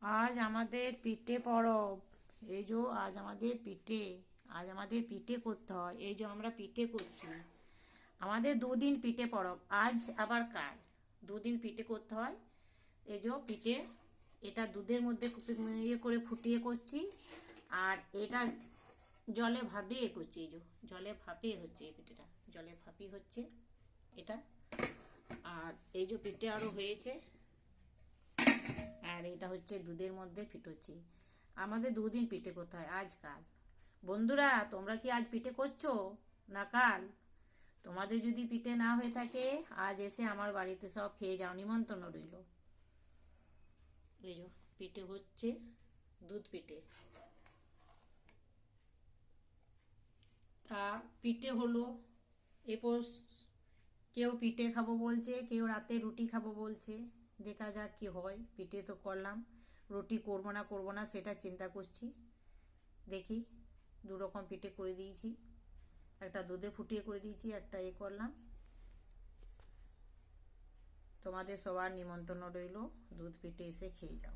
আজ আমাদের পিঠে পরব। এই যে আজ আমাদের পিঠে করতে হয়। এই যে আমরা পিঠে করছি। আমাদের দুদিন পিঠে পরব, আজ আবার কাল। দুদিন পিঠে করতে হয়। এই যে পিঠে, এটা দুধের মধ্যে ইয়ে করে ফুটিয়ে করছি। আর এটা জলে ভাপিয়ে করছি। এই যে জলে ভাপিয়ে হচ্ছে এই পিঠেটা, জলে ভাপিয়ে হচ্ছে এটা। আর এই যে পিঠে আরও হয়েছে। আর এটা হচ্ছে দুধের মধ্যে ফিটোচ্ছি। আমাদের দুদিন পিঠে করতে হয়, আজ কাল। বন্ধুরা, তোমরা কি আজ পিঠে করছো না কাল? তোমাদের যদি পিঠে না হয়ে থাকে, আজ এসে আমার বাড়িতে সব খেয়ে যাও, নিমন্ত্রণ রইল। এই যে পিঠে হচ্ছে, দুধ পিঠে। তা পিঠে হলো। এরপর কেউ পিঠে খাবো বলছে, কেউ রাতে রুটি খাবো বলছে। দেখা যাক কি হয়। পিঠে তো করলাম, রুটি করবো না সেটা চিন্তা করছি। দেখি, দু রকম পিঠে করে দিয়েছি। একটা দুধে ফুটিয়ে করে দিয়েছি, একটা করলাম। তোমাদের সবার নিমন্ত্রণ রইল, দুধ পিঠে এসে খেয়ে যাও।